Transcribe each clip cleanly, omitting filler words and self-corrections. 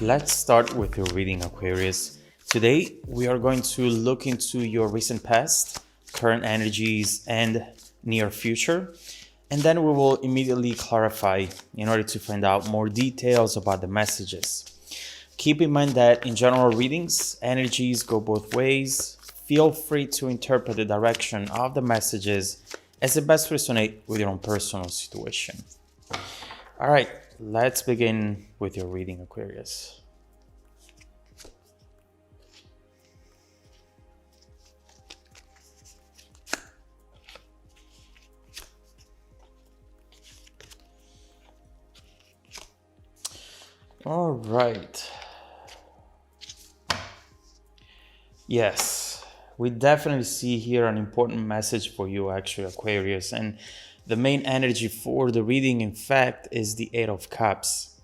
Let's start with your reading, Aquarius. Today, we are going to look into your recent past, current energies, and near future. And then we will immediately clarify in order to find out more details about the messages. Keep in mind that in general readings, energies go both ways. Feel free to interpret the direction of the messages as it best resonates with your own personal situation. All right, let's begin with your reading, Aquarius. All right. Yes, we definitely see here an important message for you, actually, Aquarius. And the main energy for the reading, in fact, is the Eight of Cups.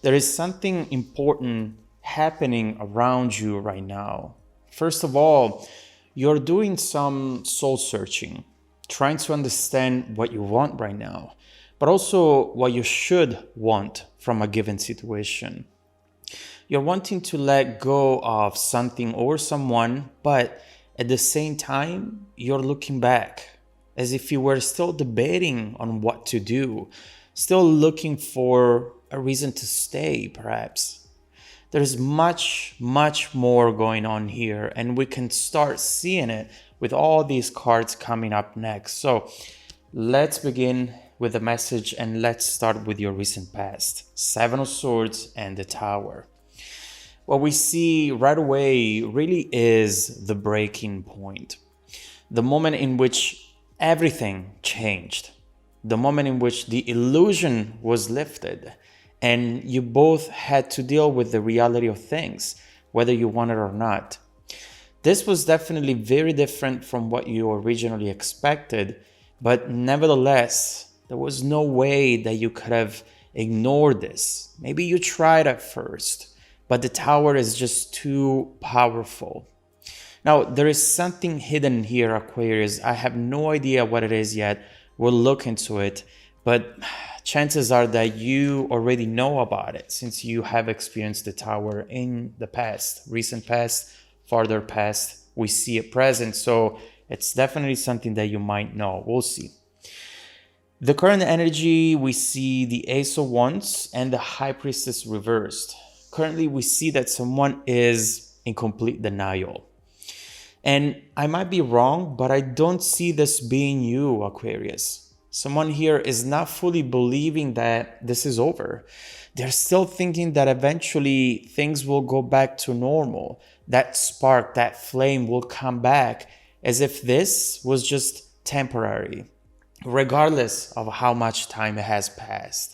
There is something important happening around you right now. First of all, you're doing some soul searching, trying to understand what you want right now, but also what you should want from a given situation. You're wanting to let go of something or someone, but at the same time, you're looking back as if you were still debating on what to do, still looking for a reason to stay, perhaps. There's much more going on here, and we can start seeing it with all these cards coming up next. So let's begin with the message, and let's start with your recent past. Seven of Swords and the Tower. What we see right away really is the breaking point. The moment in which everything changed. The moment in which the illusion was lifted and you both had to deal with the reality of things, whether you want it or not. This was definitely very different from what you originally expected, but nevertheless, there was no way that you could have ignored this. Maybe you tried at first, but the Tower is just too powerful. Now, there is something hidden here, Aquarius. I have no idea what it is yet. We'll look into it, but chances are that you already know about it since you have experienced the Tower in the past, recent past, farther past. We see it present, so it's definitely something that you might know. We'll see. The current energy, we see the Ace of Wands and the High Priestess reversed. Currently, we see that someone is in complete denial. And I might be wrong, but I don't see this being you, Aquarius. Someone here is not fully believing that this is over. They're still thinking that eventually things will go back to normal. That spark, that flame will come back as if this was just temporary, regardless of how much time has passed.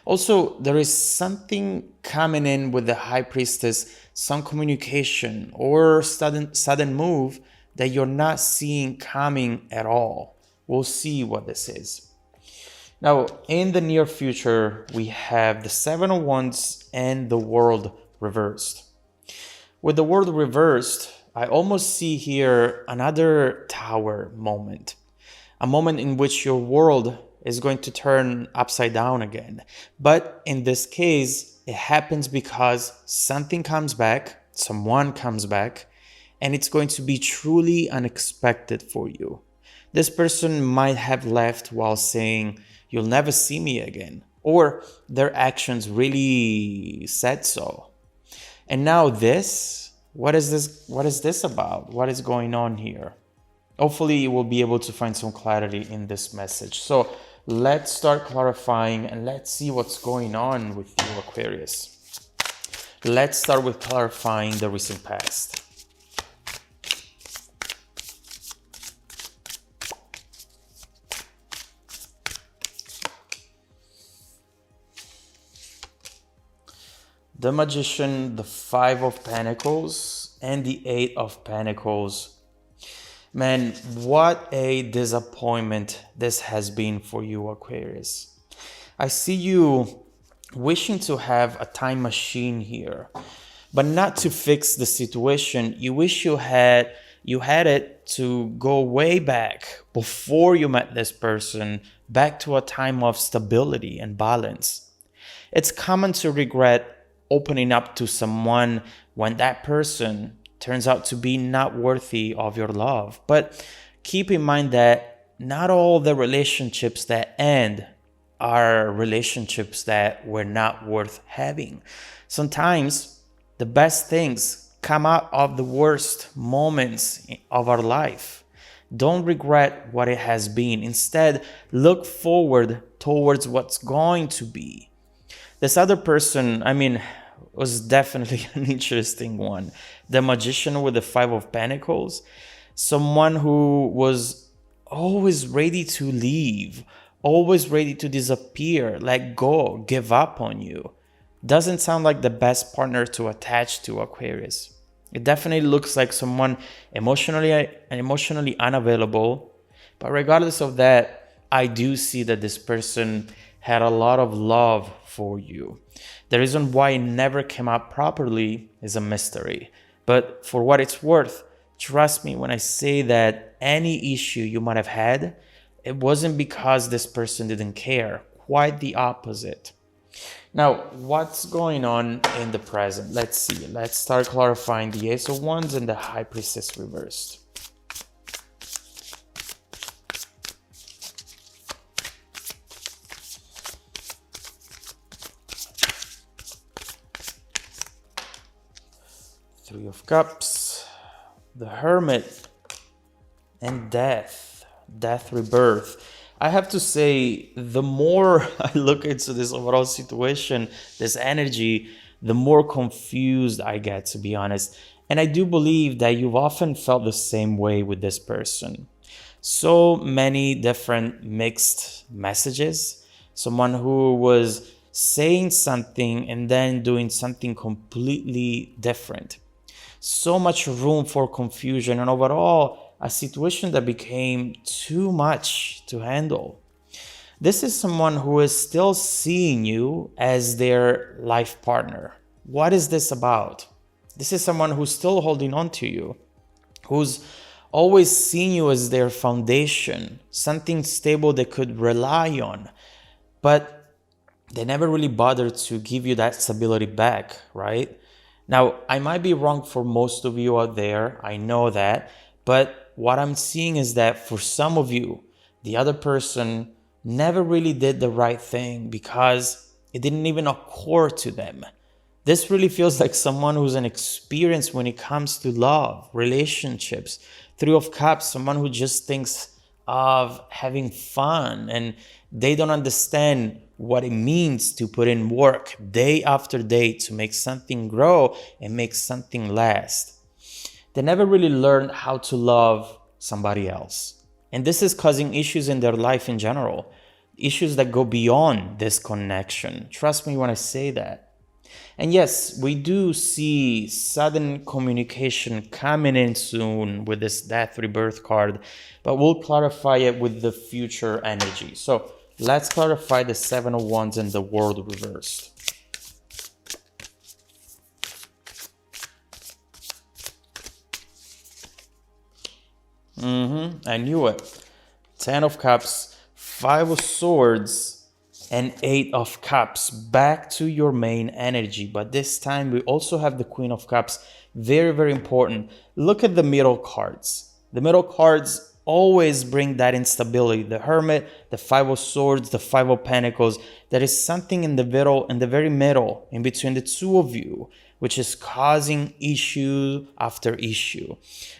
Also, there is something coming in with the High Priestess, some communication or sudden move that you're not seeing coming at all. We'll see what this is. Now, in the near future, we have the Seven of Wands and the World reversed. With the World reversed, I almost see here another Tower moment. A moment in which your world is going to turn upside down again. But in this case, it happens because something comes back, someone comes back, and it's going to be truly unexpected for you. This person might have left while saying, "You'll never see me again," or their actions really said so. And now this, what is this about? What is going on here? Hopefully you will be able to find some clarity in this message. So let's start clarifying and let's see what's going on with you, Aquarius. Let's start with clarifying the recent past. The Magician, the Five of Pentacles, and the Eight of Pentacles. Man, what a disappointment this has been for you, Aquarius. I see you wishing to have a time machine here, but not to fix the situation. You wish you had it to go way back before you met this person, back to a time of stability and balance. It's common to regret opening up to someone when that person turns out to be not worthy of your love. But keep in mind that not all the relationships that end are relationships that were not worth having. Sometimes the best things come out of the worst moments of our life. Don't regret what it has been. Instead, look forward towards what's going to be. This other person, was definitely an interesting one. The magician with the Five of Pentacles, someone who was always ready to leave, always ready to disappear, let go, give up on you. Doesn't sound like the best partner to attach to, Aquarius. It definitely looks like someone emotionally unavailable. But regardless of that, I do see that this person had a lot of love for you. The reason why it never came out properly is a mystery. But for what it's worth, trust me when I say that any issue you might have had, it wasn't because this person didn't care. Quite the opposite. Now, what's going on in the present? Let's see. Let's start clarifying the Ace of Wands and the High Priestess reversed. Three of Cups, the Hermit, and Death rebirth. I have to say, the more I look into this overall situation, this energy, the more confused I get, to be honest. And I do believe that you've often felt the same way with this person. So many different mixed messages. Someone who was saying something and then doing something completely different. So much room for confusion, and overall, a situation that became too much to handle. This is someone who is still seeing you as their life partner. What is this about? This is someone who's still holding on to you, who's always seeing you as their foundation, something stable they could rely on. But they never really bothered to give you that stability back, right? Now, I might be wrong for most of you out there, I know that, but what I'm seeing is that for some of you, the other person never really did the right thing because it didn't even occur to them. This really feels like someone who's inexperienced when it comes to love, relationships. Three of Cups, someone who just thinks of having fun and they don't understand what it means to put in work day after day to make something grow and make something last. They never really learned how to love somebody else. And this is causing issues in their life in general. Issues that go beyond this connection. Trust me when I say that. And yes, we do see sudden communication coming in soon with this Death Rebirth card, but we'll clarify it with the future energy. So let's clarify the Seven of Wands and the World reversed. I knew it. 10 of Cups, 5 of Swords, and 8 of Cups. Back to your main energy. But this time we also have the Queen of Cups. Very, very important. Look at the middle cards. The middle cards always bring that instability. The Hermit, the 5 of Swords, the 5 of Pentacles. There is something in the middle, in the very middle, in between the two of you, which is causing issue after issue.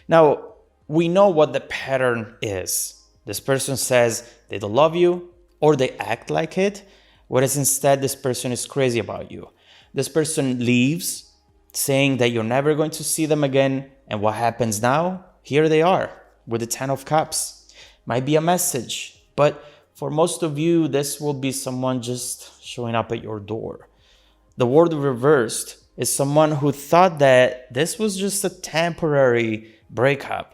Now, we know what the pattern is. This person says they don't love you or they act like it, whereas instead this person is crazy about you. This person leaves saying that you're never going to see them again. And what happens now? Here they are with the 10 of Cups. Might be a message, but for most of you, this will be someone just showing up at your door. The World reversed is someone who thought that this was just a temporary breakup,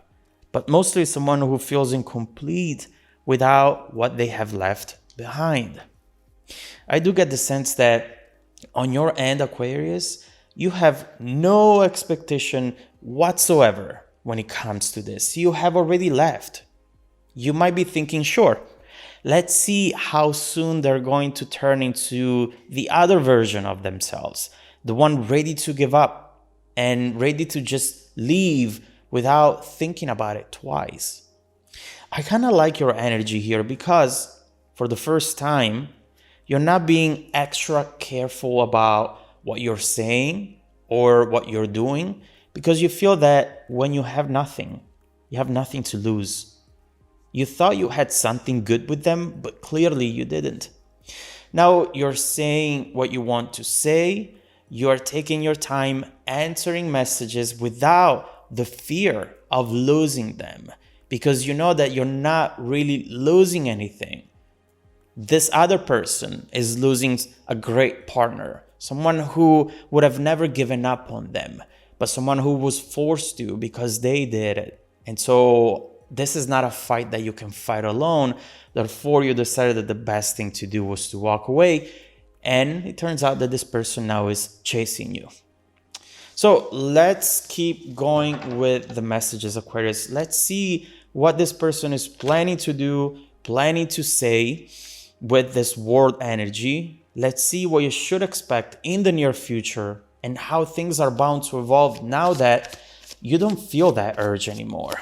but mostly someone who feels incomplete without what they have left behind. I do get the sense that on your end, Aquarius, you have no expectation whatsoever when it comes to this. You have already left. You might be thinking, sure, let's see how soon they're going to turn into the other version of themselves. the one ready to give up and ready to just leave without thinking about it twice. I kind of like your energy here because for the first time, you're not being extra careful about what you're saying or what you're doing because you feel that when you have nothing to lose. You thought you had something good with them, but clearly you didn't. Now you're saying what you want to say. You are taking your time answering messages without the fear of losing them because you know that you're not really losing anything. This other person is losing a great partner, someone who would have never given up on them, but someone who was forced to because they did it. And so this is not a fight that you can fight alone. Therefore, you decided that the best thing to do was to walk away. And it turns out that this person now is chasing you. So let's keep going with the messages, Aquarius. Let's see what this person is planning to do, planning to say with this world energy. Let's see what you should expect in the near future and how things are bound to evolve now that you don't feel that urge anymore.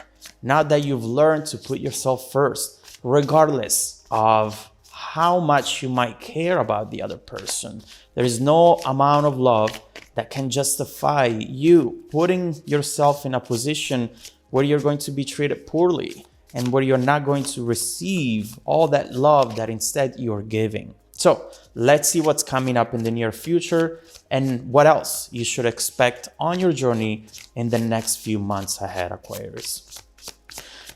Now that you've learned to put yourself first, regardless of how much you might care about the other person. There is no amount of love that can justify you putting yourself in a position where you're going to be treated poorly and where you're not going to receive all that love that instead you're giving. So let's see what's coming up in the near future and what else you should expect on your journey in the next few months ahead, Aquarius.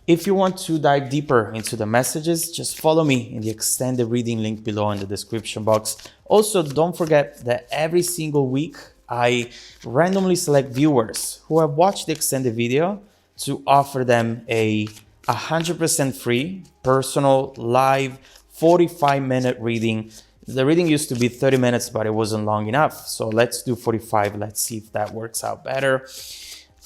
If you want to dive deeper into the messages, just follow me in the extended reading link below in the description box. Also, don't forget that every single week, I randomly select viewers who have watched the extended video to offer them a 100% free, personal, live, 45-minute reading. The reading used to be 30 minutes, but it wasn't long enough. So let's do 45. Let's see if that works out better.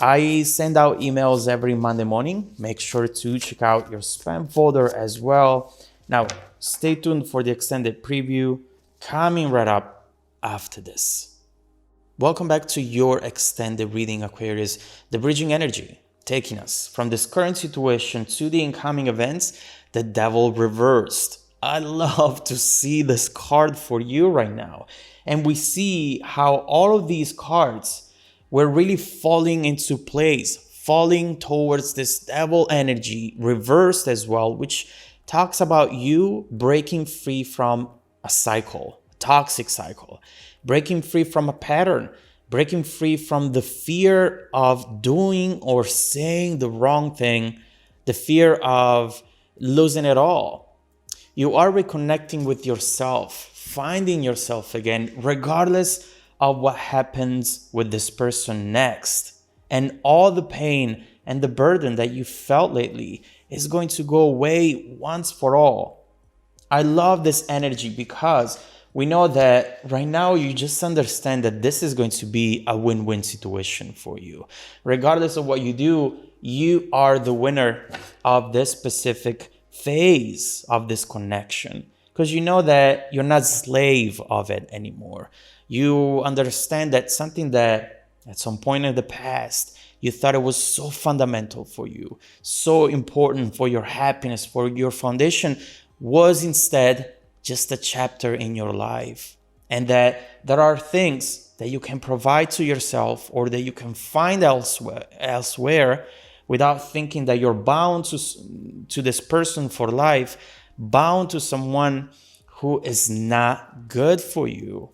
I send out emails every Monday morning. Make sure to check out your spam folder as well. Now, stay tuned for the extended preview coming right up after this. Welcome back to your extended reading, Aquarius. The bridging energy, taking us from this current situation to the incoming events, the Devil reversed. I love to see this card for you right now. And we see how all of these cards were really falling into place, falling towards this devil energy, reversed as well, which talks about you breaking free from a cycle, a toxic cycle, breaking free from a pattern, breaking free from the fear of doing or saying the wrong thing, the fear of losing it all. You are reconnecting with yourself, finding yourself again, regardless of what happens with this person next. And all the pain and the burden that you felt lately is going to go away once for all. I love this energy because we know that right now you just understand that this is going to be a win-win situation for you. Regardless of what you do, you are the winner of this specific phase of this connection because you know that you're not slave of it anymore. You understand that something that at some point in the past, you thought it was so fundamental for you, so important for your happiness, for your foundation, was instead just a chapter in your life. And that there are things that you can provide to yourself or that you can find elsewhere without thinking that you're bound to this person for life, bound to someone who is not good for you.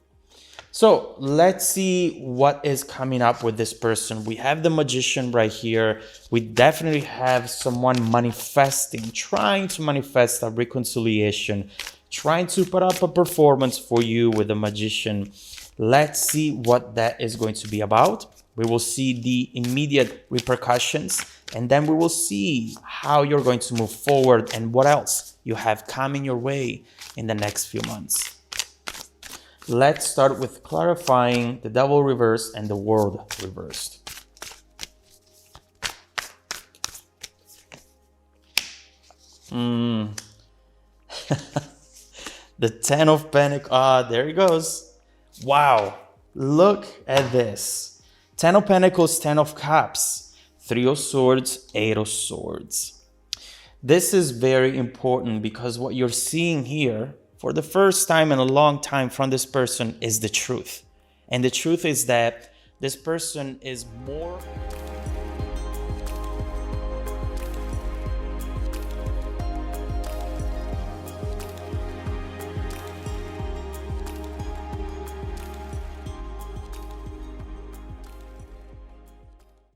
So let's see what is coming up with this person. We have the Magician right here. We definitely have someone manifesting, trying to manifest a reconciliation, trying to put up a performance for you with the Magician. Let's see what that is going to be about. We will see the immediate repercussions, and then we will see how you're going to move forward and what else you have coming your way in the next few months. Let's start with clarifying the Devil reversed and the World reversed. The Ten of Pentacles. Ah, there he goes. Wow. Look at this. 10 of Pentacles, 10 of Cups, 3 of Swords, 8 of Swords. This is very important because what you're seeing here for the first time in a long time from this person is the truth. And the truth is that this person is more